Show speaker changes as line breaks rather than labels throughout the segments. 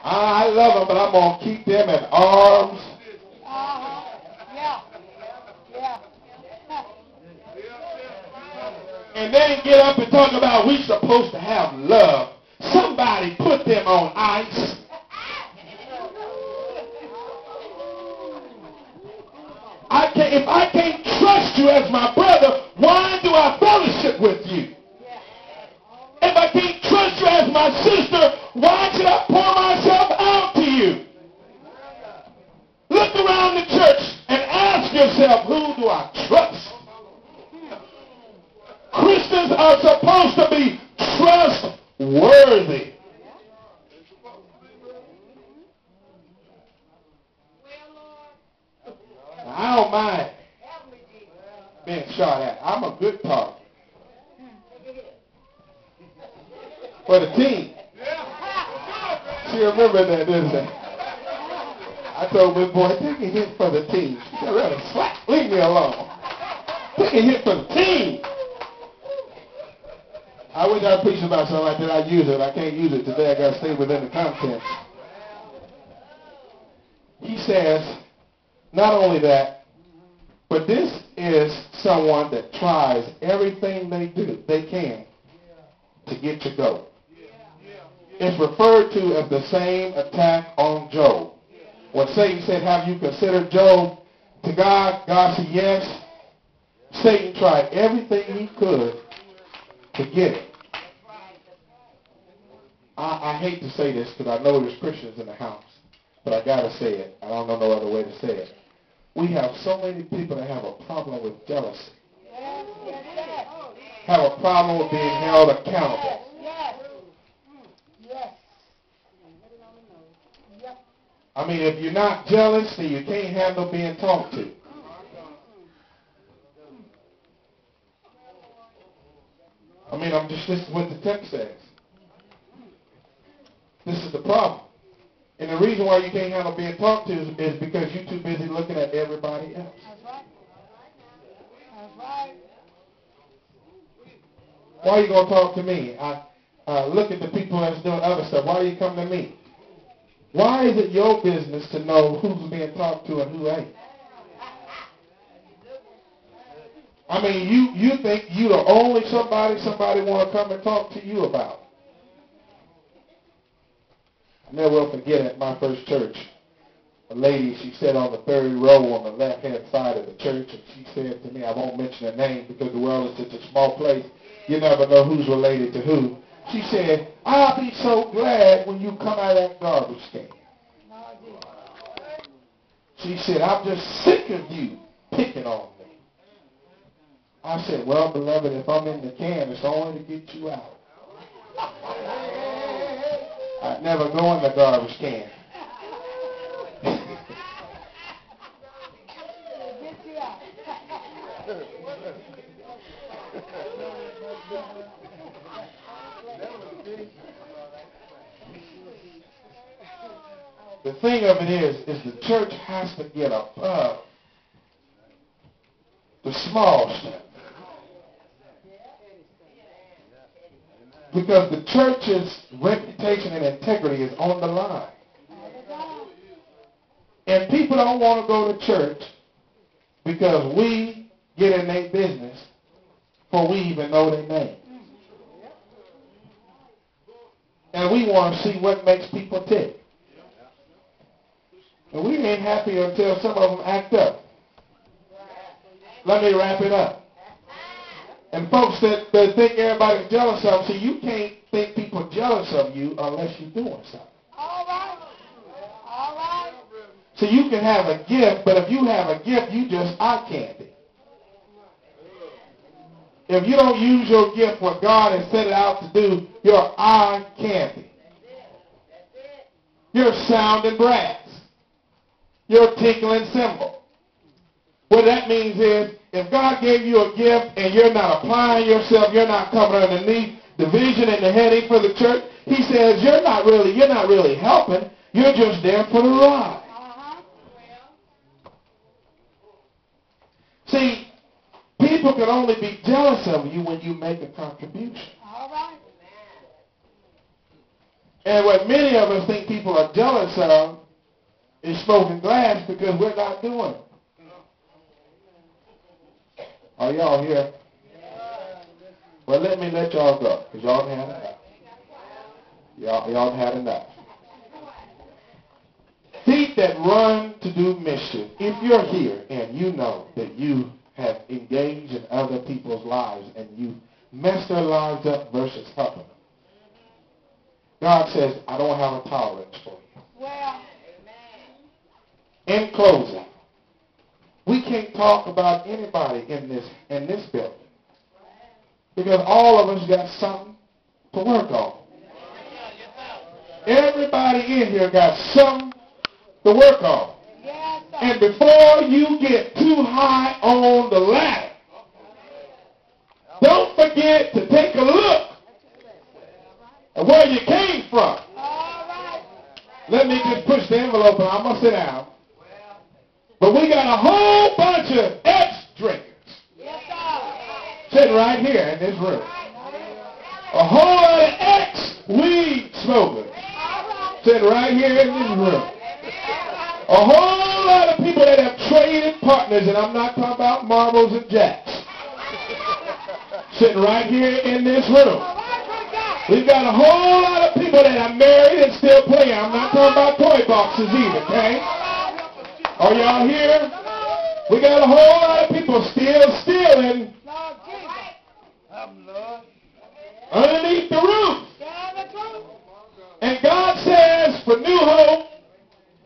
I love them, but I'm going to keep them at arms.
Yeah. Yeah.
And then get up and talk about we supposed to have love. Somebody put them on ice. If I can't trust you as my brother, why do I fellowship with you? If I can't trust you as my sister, why should I pour myself out to you? Look around the church and ask yourself, who do I trust? Christians are supposed to be trustworthy. I don't mind being shot at. I'm a good target for the team. She remembered that, didn't she? I told this boy, take a hit for the team. She said, really, slack, leave me alone. Take a hit for the team. I wish I preached about something like that. I'd use it. I can't use it today. I got to stay within the content. He says, not only that, but this is someone that tries everything they can to get to go. It's referred to as the same attack on Job. When Satan said, have you considered Job to God? God said, yes. Satan tried everything he could to get it. I hate to say this because I know there's Christians in the house, but I got to say it. I don't know no other way to say it. We have so many people that have a problem with jealousy. Have a problem with being held accountable. I mean, if you're not jealous, then you can't handle being talked to. I mean, I'm just listening to what the text says. This is the problem. And the reason why you can't handle being talked to is because you're too busy looking at everybody else.
That's right. That's right.
Why are you going to talk to me? Look at the people that's doing other stuff. Why do you come to me? Why is it your business to know who's being talked to and who ain't? I mean, you think you're the only somebody want to come and talk to you about. I never will forget at my first church, a lady, she sat on the third row on the left-hand side of the church, and she said to me, I won't mention her name because the world is such a small place, you never know who's related to who. She said, I'll be so glad when you come out of that garbage can. She said, I'm just sick of you picking on me. I said, well, beloved, if I'm in the can, it's only to get you out. I'd never go in the garbage can. The thing of it is the church has to get above the small stuff. Because the church's reputation and integrity is on the line. And people don't want to go to church because we get in their business before we even know their name. And we want to see what makes people tick. And we ain't happy until some of them act up. Let me wrap it up. And folks that think everybody's jealous of them, see, you can't think people jealous of you unless you're doing something.
All right. All right.
So you can have a gift, but if you have a gift, you just eye candy. If you don't use your gift what God has set it out to do, you're eye candy. You're sounding brass. You're tinkling cymbal. What that means is, if God gave you a gift and you're not applying yourself, you're not coming underneath the vision and the heading for the church, he says you're not really helping. You're just there for the ride. See, people can only be jealous of you when you make a contribution.
All right.
And what many of us think people are jealous of is smoking glass because we're not doing it. Are y'all here? Well, let me let y'all go, because y'all had enough. Y'all had enough. Feet that run to do mischief. If you're here and you know that you have engaged in other people's lives and you messed their lives up versus helping them, God says, I don't have a tolerance for you.
Well,
In closing, we can't talk about anybody in this building because all of us got something to work on. Everybody in here got something to work on.
yes, sir.
And before you get too high on the ladder, don't forget to take a look at where you came from.
All right.
Let me just push the envelope and I'm going to sit down. But we got a whole bunch of ex-drinkers
Yes, sir.
sitting right here in this room. A whole lot of ex-weed smokers
All right.
sitting right here in this room. A whole lot of people that have traded partners, and I'm not talking about marbles and jacks, sitting right here in this room.
All right, good God.
We've got a whole lot of people that are married and still playing. I'm not talking about toy boxes either, okay? Are y'all here? We got a whole lot of people still stealing
Lord Jesus.
underneath the roof.
Tell the truth.
And God says, for New Hope,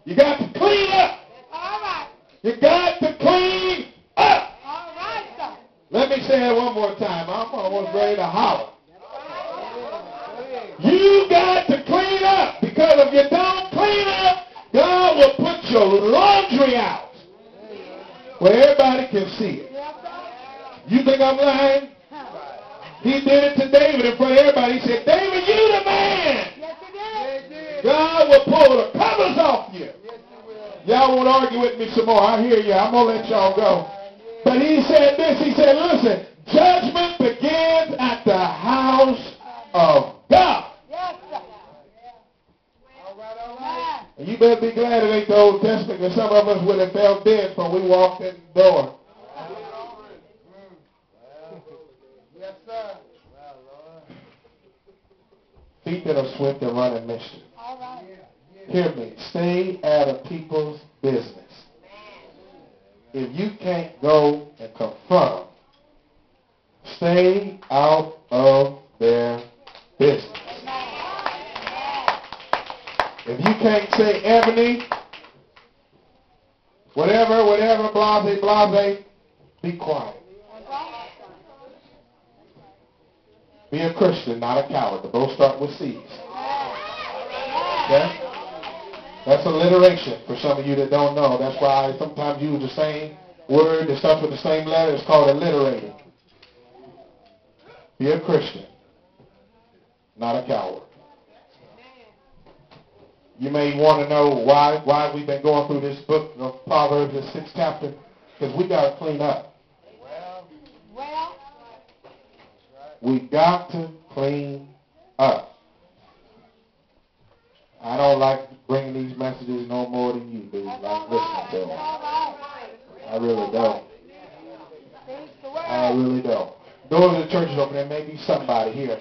you got to clean up.
All right.
You got to clean up.
All right, sir.
Let me say it one more time. I'm almost ready to holler. You got to clean up, because if you don't clean up, God will put your laundry out where everybody can see it.
Yes, sir.
You think I'm lying? He did it to David in front of everybody. He said, David, you the man.
Yes, he did.
God will pull the covers off you. Y'all won't argue with me some more. I hear you. I'm going to let y'all go. But he said this. He said, listen, judgment begins at the house of God.
Yes, sir. Amen.
And you better be glad it ain't the Old Testament, because some of us would have fell dead before we walked in the door.
Yes, sir.
Feet that are swift and run in mischief.
All right.
Hear me. Stay out of people's business. If you can't go and confront them, stay out of their business. If you can't say, Ebony, whatever, blase, blase, be quiet. Be a Christian, not a coward. The both start with C's. Okay? That's alliteration for some of you that don't know. That's why I sometimes use the same word that starts with the same letter. It's called alliterating. Be a Christian, not a coward. You may want to know why we've been going through this book of Proverbs, the 6th chapter, because we got to clean up.
Well,
We got to clean up. I don't like bringing these messages no more than you do.
that's
Like
all
listening
right.
to
That's
them.
all right.
I really don't.
Speak the word.
I really don't. Doors of the church is open. There may be somebody here